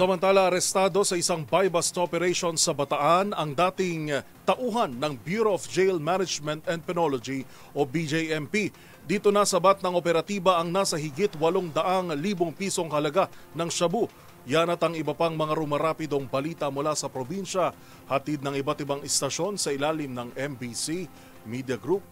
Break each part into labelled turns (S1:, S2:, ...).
S1: Samantala, arestado sa isang buy-bust operation sa Bataan ang dating tauhan ng Bureau of Jail Management and Penology o BJMP. Dito nasabat ng operatiba ang nasa higit 800,000 pisong halaga ng shabu. Yan at ang iba pang mga rumarapidong balita mula sa probinsya, hatid ng iba't ibang istasyon sa ilalim ng MBC Media Group.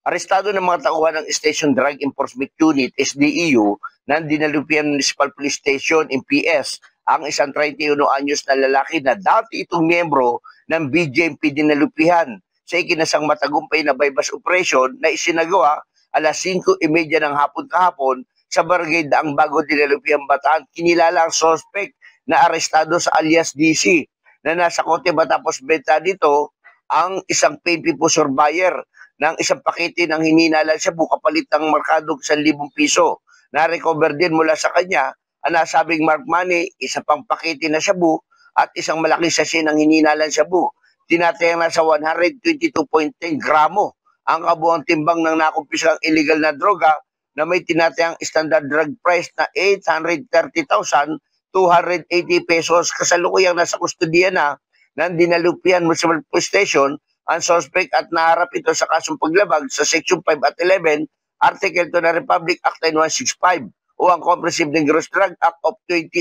S2: Arestado ng mga tauhan ng Station Drug Enforcement Unit, SDEU, ng Dinalupian Municipal Police Station, MPS, ang isang 31 anyos na lalaki na dati itong miyembro ng BJMP Dinalupihan sa ikinasang matagumpay na buy-bust operation na isinagawa alas 5:30 ng hapon kahapon sa Barangay Daang Bago, Dinalupian, Bataan. Kinilala ang suspect na arestado sa alias DC na nasa kote matapos benta dito ang isang pay-per-pusher buyer ng isang pakete ng hininalan shabu kapalit ng markadong 1,000 piso. Na-recover din mula sa kanya ang nasabing mark money, isa pang pakete na shabu at isang malaking sachet ng hininalan shabu. Tinatayang nasa 122.10 gramo ang kabuang timbang ng nakumpisang illegal na droga na may tinatayang standard drug price na 830,280 pesos. Kasalukuyang nasa kustodiya na ng Dinalupian Municipal Police Station ang suspect at naharap ito sa kasong paglabag sa Section 5 at 11, Article 2 ng Republic Act 9165 o ang Comprehensive Dangerous Drug Act of 2002.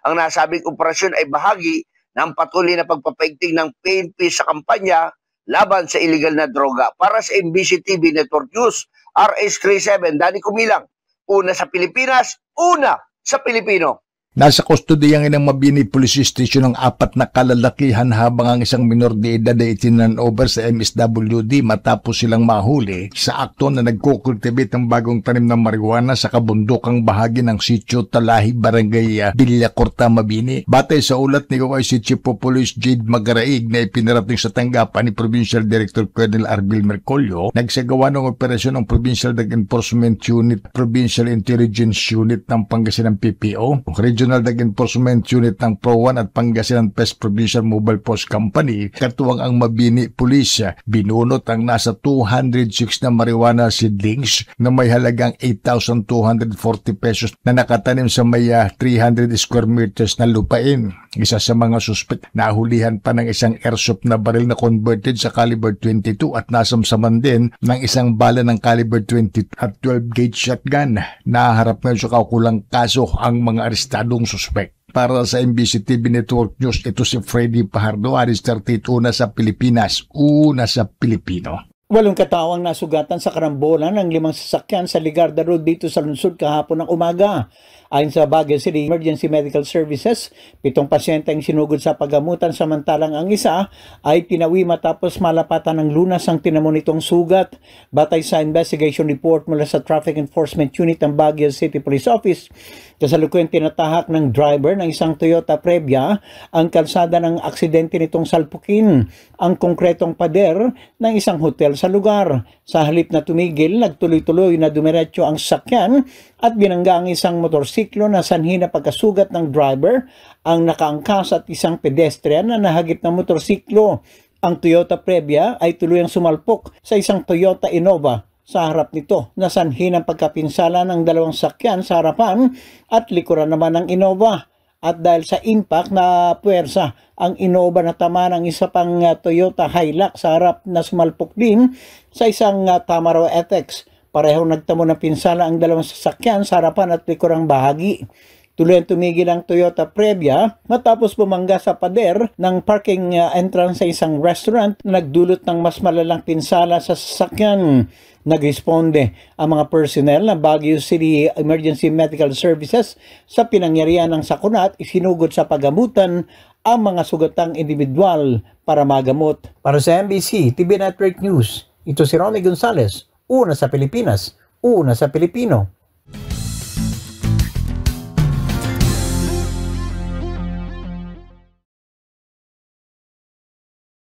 S2: Ang nasabing operasyon ay bahagi ng patuloy na pagpapaigting ng PNP sa kampanya laban sa illegal na droga. Para sa MBC TV Network News, RH37, Danny Kumilang, una sa Pilipinas, una sa Pilipino.
S3: Nasa kustodiyang inang Mabini Police Station ang 4 na kalalakihan habang ang isang minor de edad ay itinanover sa MSWD matapos silang mahuli sa akto na nagkukultivate ng bagong tanim ng marijuana sa kabundukang bahagi ng Sitio Talahi, Barangay Villacorta, Mabini. Batay sa ulat ni OIC Chief of Police Jade Magaraig na ipinarating sa tanggapan ni Provincial Director Colonel Arbil Mercolio, nagsagawa ng operasyon ng Provincial Drug Enforcement Unit, Provincial Intelligence Unit ng Pangasinan PPO, Regional Drug Enforcement Unit ng PRO1 at Pangasinan Pest Provincial Mobile Post Company, katuwang ang Mabini Police. Binunot ang nasa 206 na marijuana seedlings na may halagang 8,240 pesos na nakatanim sa may 300 square meters na lupain. Isa sa mga suspect, nahulihan pa ng isang airsoft na baril na converted sa caliber 22 at nasamsaman din ng isang bala ng caliber 20 at 12 gauge shotgun. Naharap ngayon sa kaukulang kaso ang mga arestadong suspect. Para sa MBC TV Network News, ito si Freddy Pajardo, Aris 38, una sa Pilipinas, una sa Pilipino.
S4: 8 katao ang nasugatan sa karambolan ng 5 sasakyan sa Ligarda Road dito sa lungsod kahapon ng umaga. Ayon sa Baguio City Emergency Medical Services, 7 pasyente ang sinugod sa paggamutan samantalang ang isa ay pinawi matapos malapatan ng lunas ang tinamo nitong sugat. Batay sa investigation report mula sa Traffic Enforcement Unit ng Baguio City Police Office, kasalukuyang tinatahak ng driver ng isang Toyota Previa ang kalsada ng aksidente nitong salpukin ang konkretong pader ng isang hotel sa lugar. Sa halip na tumigil, nagtuloy-tuloy na dumiretso ang sasakyan at binangga ang isang motorsiklo na sanhi na pagkasugat ng driver, ang nakaangkas at isang pedestrian na nahagip ng motorsiklo. Ang Toyota Previa ay tuluyang sumalpok sa isang Toyota Innova sa harap nito na sanhi ng pagkapinsala ng 2 sasakyan sa harapan at likuran naman ng Innova. At dahil sa impact na puwersa, ang Innova na tama ng isa pang Toyota Hilux sa harap na sumalpok din sa isang Tamaraw ETX. Pareho nagtamo ng pinsala ang 2 sasakyan sa harapan at likurang bahagi. Tuloy tumigil ang Toyota Previa matapos bumangga sa pader ng parking entrance sa isang restaurant na nagdulot ng mas malalang pinsala sa sasakyan. Nagresponde ang mga personnel ng Baguio City Emergency Medical Services sa pinangyarihan ng sakuna at isinugod sa paggamutan ang mga sugatang individual para magamot. Para sa MBC TV Network News, ito si Ronnie Gonzalez, una sa Pilipinas, una sa Pilipino.